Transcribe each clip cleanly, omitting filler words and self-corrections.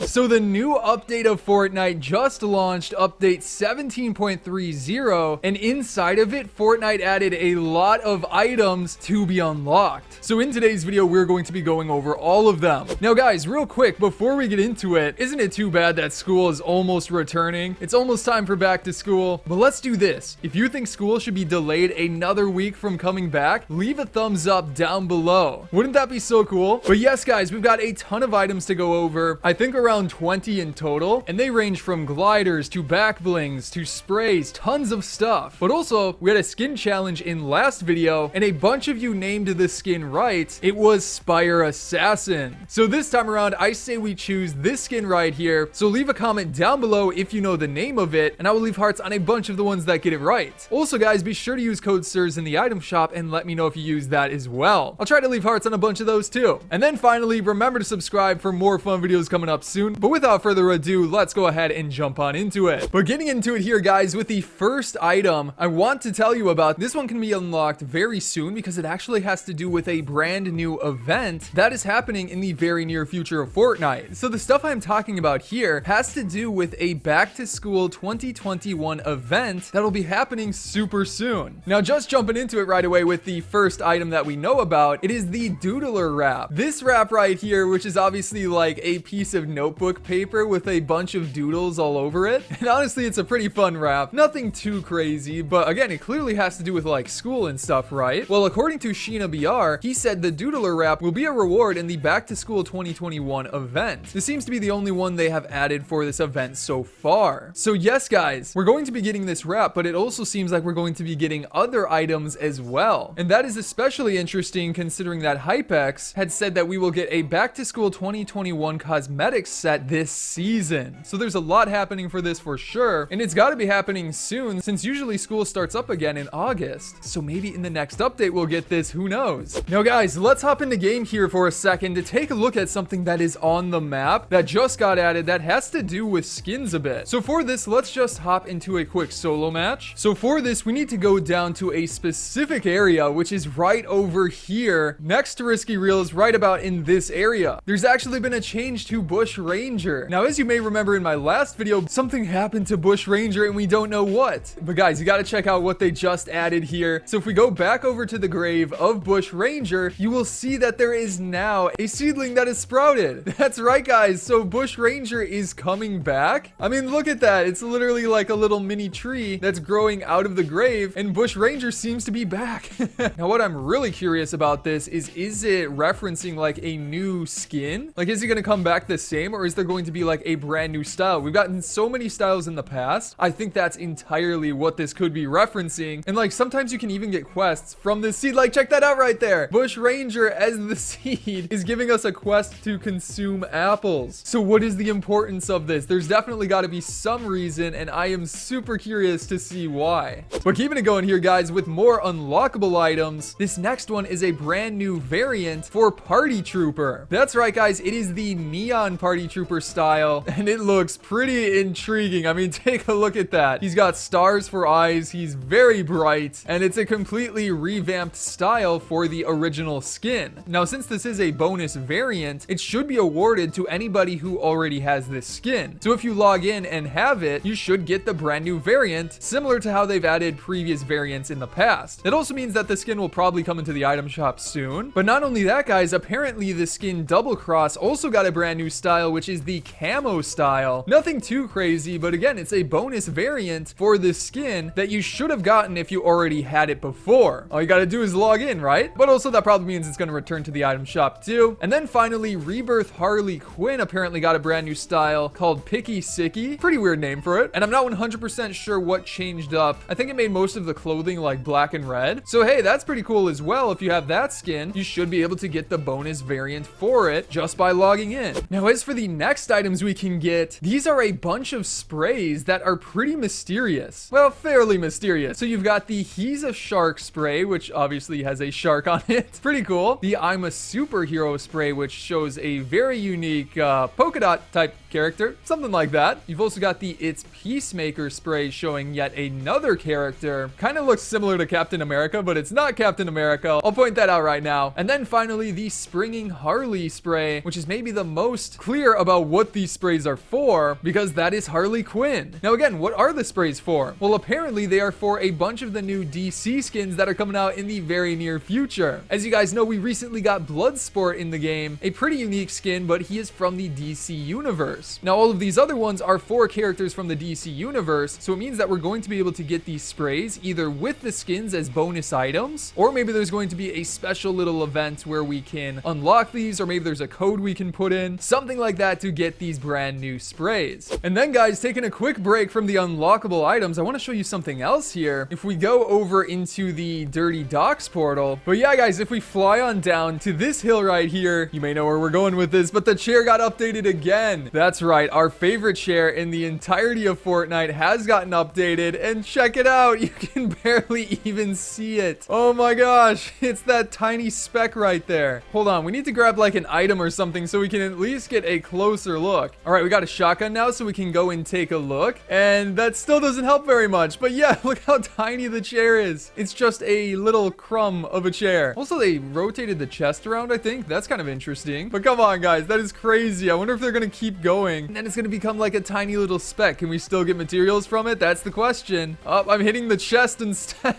So the new update of Fortnite just launched, update 17.30, and inside of it, Fortnite added a lot of items to be unlocked. So in today's video, we're going to be going over all of them. Now guys, real quick, before we get into it, isn't it too bad that school is almost returning? It's almost time for back to school, but let's do this. If you think school should be delayed another week from coming back, leave a thumbs up down below. Wouldn't that be so cool? But yes, guys, we've got a ton of items to go over. I think around 20 in total, and they range from gliders to backblings to sprays, tons of stuff. But also, we had a skin challenge in last video, and a bunch of you named the skin right. It was Spire Assassin. So this time around, I say we choose this skin right here. So leave a comment down below if you know the name of it, and I will leave hearts on a bunch of the ones that get it right. Also, guys, be sure to use code SIRS in the item shop and let me know if you use that as well. I'll try to leave hearts on a bunch of those too. And then finally, remember to subscribe for more fun videos coming up soon. But without further ado, let's go ahead and jump on into it. But getting into it here, guys, with the first item I want to tell you about, this one can be unlocked very soon because it actually has to do with a brand new event that is happening in the very near future of Fortnite. So the stuff I'm talking about here has to do with a back to school 2021 event that'll be happening super soon. Now, just jumping into it right away with the first item that we know about, it is the Doodler Wrap. This wrap right here, which is obviously like a piece of notebook paper with a bunch of doodles all over it. And honestly, it's a pretty fun wrap. Nothing too crazy, but again, it clearly has to do with like school and stuff, right? Well, according to Sheena BR, he said the Doodler Wrap will be a reward in the Back to School 2021 event. This seems to be the only one they have added for this event so far. So yes, guys, we're going to be getting this wrap, but it also seems like we're going to be getting other items as well. And that is especially interesting considering that HypeX had said that we will get a Back to School 2021 cosmetics set this season. So there's a lot happening for this for sure, and it's got to be happening soon since usually school starts up again in August. So maybe in the next update we'll get this, who knows? Now guys, let's hop into game here for a second to take a look at something that is on the map that just got added that has to do with skins a bit. So for this, let's just hop into a quick solo match. So for this, we need to go down to a specific area, which is right over here next to Risky Reels, right about in this area. There's actually been a change to Bush Ranger. Now, as you may remember in my last video, something happened to Bush Ranger and we don't know what. But guys, you got to check out what they just added here. So if we go back over to the grave of Bush Ranger, you will see that there is now a seedling that is sprouted. That's right, guys. So Bush Ranger is coming back. I mean, look at that. It's literally like a little mini tree that's growing out of the grave, and Bush Ranger seems to be back. Now, what I'm really curious about this is it referencing like a new skin? Like, is it going to come back the same, or is there going to be like a brand new style? We've gotten so many styles in the past. I think that's entirely what this could be referencing. And like, sometimes you can even get quests from this seed. Like, check that out right there. Bush Ranger as the seed is giving us a quest to consume apples. So what is the importance of this? There's definitely got to be some reason, and I am super curious to see why. But keeping it going here, guys, with more unlockable items, this next one is a brand new variant for Party Trooper. That's right, guys, it is the Neon Party Trooper style, and it looks pretty intriguing. I mean, take a look at that. He's got stars for eyes, he's very bright, and it's a completely revamped style for the original skin. Now, since this is a bonus variant, it should be awarded to anybody who already has this skin. So if you log in and have it, you should get the brand new variant, similar to how they've added previous variants in the past. It also means that the skin will probably come into the item shop soon. But not only that, guys, apparently the skin Double Cross also got a brand new style, which is the camo style. Nothing too crazy, but again, it's a bonus variant for this skin that you should have gotten if you already had it before. All you gotta do is log in, right? But also that probably means it's gonna return to the item shop too. And then finally, Rebirth Harley Quinn apparently got a brand new style called Picky Sicky. Pretty weird name for it. And I'm not 100% sure what changed up. I think it made most of the clothing like black and red. So hey, that's pretty cool as well. If you have that skin, you should be able to get the bonus variant for it just by logging in. Now, as for the next items we can get, these are a bunch of sprays that are pretty mysterious. Well, fairly mysterious. So you've got the He's a Shark spray, which obviously has a shark on it. Pretty cool. The I'm a Superhero spray, which shows a very unique polka dot type character, something like that. You've also got the It's Peacemaker spray showing yet another character. Kind of looks similar to Captain America, but it's not Captain America. I'll point that out right now. And then finally, the Springing Harley spray, which is maybe the most clear about what these sprays are for, because that is Harley Quinn. Now again, what are the sprays for? Well, apparently they are for a bunch of the new DC skins that are coming out in the very near future. As you guys know, we recently got Bloodsport in the game, a pretty unique skin, but he is from the DC universe. Now all of these other ones are for characters from the DC universe, so it means that we're going to be able to get these sprays either with the skins as bonus items, or maybe there's going to be a special little event where we can unlock these, or maybe there's a code we can put in, something like that, to get these brand new sprays. And then guys, taking a quick break from the unlockable items, I want to show you something else here. If we go over into the Dirty Docks portal, but yeah guys, if we fly on down to this hill right here, you may know where we're going with this, but the chair got updated again. That's right, our favorite chair in the entirety of Fortnite has gotten updated, and check it out, you can barely even see it. Oh my gosh, it's that tiny speck right there. Hold on, we need to grab like an item or something so we can at least get a closer look. All right, we got a shotgun now, so we can go and take a look, and that still doesn't help very much, but yeah, look how tiny the chair is. It's just a little crumb of a chair. Also, they rotated the chest around, I think. That's kind of interesting, but come on guys, that is crazy. I wonder if they're gonna keep going and then it's gonna become like a tiny little speck. Can we still get materials from it? That's the question. Oh, I'm hitting the chest instead.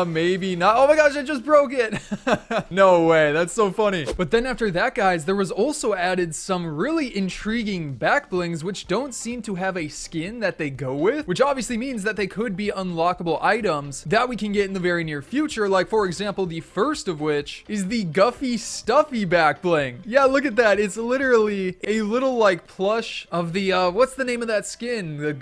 Maybe not. Oh my gosh, I just broke it. No way, that's so funny. But then after that guys, there was also added some really intriguing backblings which don't seem to have a skin that they go with, which obviously means that they could be unlockable items that we can get in the very near future. Like for example, the first of which is the Guffy Stuffy backbling. Yeah, look at that. It's literally a little like plush of the what's the name of that skin? The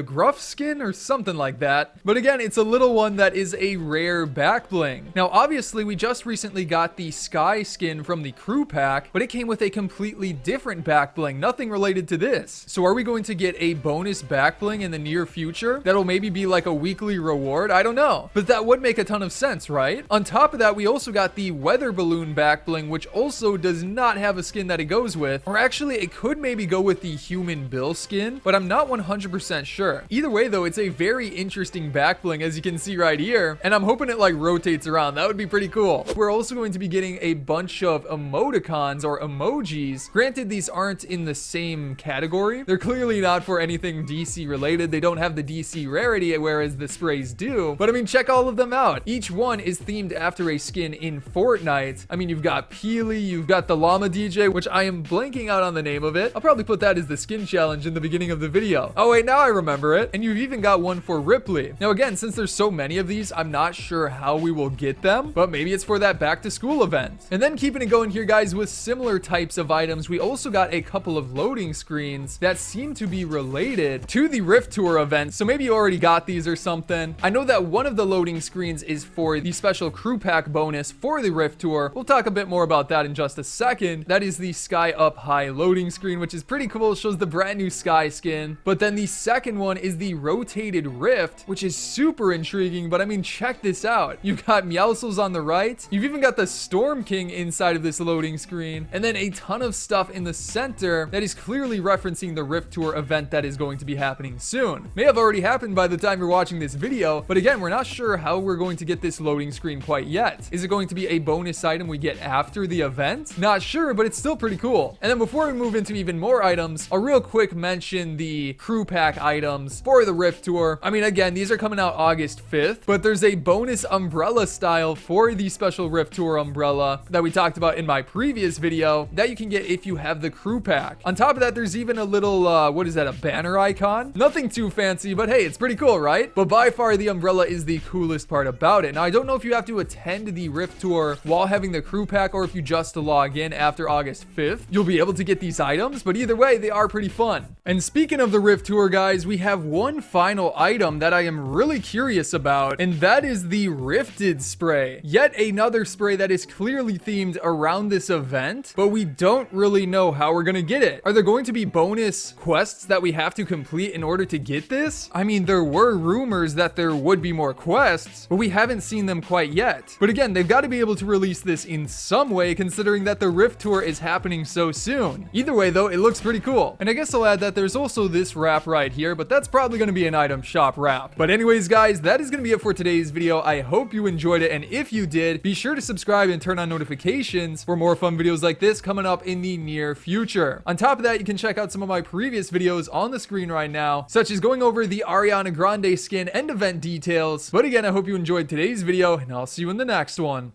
Gruff skin or something like that. But again, it's a little one that is a rare backbling. Now obviously we just recently got the Sky skin from the crew pack, but it came with a completely different backbling, nothing related to this. So are we going to get a bonus backbling in the near future that'll maybe be like a weekly reward? I don't know, but that would make a ton of sense, right? On top of that, we also got the weather balloon backbling, which also does not have a skin that it goes with, or actually it could maybe go with the human Bill skin, but I'm not 100% sure. Either way though, it's a very interesting backbling as you can see right here, and I'm hoping it like rotates around. That would be pretty cool. We're also going to be getting a bunch of emoticons or emojis. Granted, these aren't in the same category. They're clearly not for anything DC related. They don't have the DC rarity, whereas the sprays do. But I mean, check all of them out. Each one is themed after a skin in Fortnite. I mean, you've got Peely, you've got the Llama DJ, which I am blanking out on the name of it. I'll probably put that as the skin challenge in the beginning of the video. Oh wait, now I remember it. And you've even got one for Ripley. Now again, since there's so many of these, I'm not sure how we will get them, but maybe it's for that back to school event. And then keeping it going here guys, with similar types of items, we also got a couple of loading screens that seem to be related to the Rift Tour event. So maybe you already got these or something. I know that one of the loading screens is for the special crew pack bonus for the Rift Tour. We'll talk a bit more about that in just a second. That is the Sky Up High loading screen, which is pretty cool. It shows the brand new Sky skin. But then the second one is the rotated Rift, which is super intriguing. But I mean, check this out. You've got Meowscles on the right. You've even got the Storm King inside of this loading screen. And then a ton of stuff in the center that is clearly referencing the Rift Tour event that is going to be happening soon. May have already happened by the time you're watching this video, but again, we're not sure how we're going to get this loading screen quite yet. Is it going to be a bonus item we get after the event? Not sure, but it's still pretty cool. And then before we move into even more items, I'll real quick mention the crew pack items for the Rift Tour. I mean, again, these are coming out August 5th, but there's a bonus umbrella style for the special Rift Tour umbrella that we talked about in my previous video that you can get if you have the crew pack. On top of that, there's even a little, what is that, a banner icon? Nothing too fancy, but hey, it's pretty cool, right? But by far, the umbrella is the coolest part about it. Now, I don't know if you have to attend the Rift Tour while having the crew pack or if you just log in after August 5th. You'll be able to get these items, but either way, they are pretty fun. And speaking of the Rift Tour, guys, we have one final item that I am really curious about, and that is the Rifted spray. Yet another spray that is clearly themed around this event, but we don't really know how we're gonna get it. Are there going to be bonus quests that we have to complete in order to get this? I mean, there were rumors that there would be more quests, but we haven't seen them quite yet. But again, they've got to be able to release this in some way, considering that the Rift Tour is happening so soon. Either way though, it looks pretty cool. And I guess I'll add that there's also this wrap right here, but that's probably going to be an item shop wrap. But anyways guys, that is going to be it for today's video. I hope you enjoyed it, and if you did, be sure to subscribe and turn on notifications for more fun videos like this coming up in the near future. future. On top of that, you can check out some of my previous videos on the screen right now, such as going over the Ariana Grande skin and event details. But again, I hope you enjoyed today's video, and I'll see you in the next one.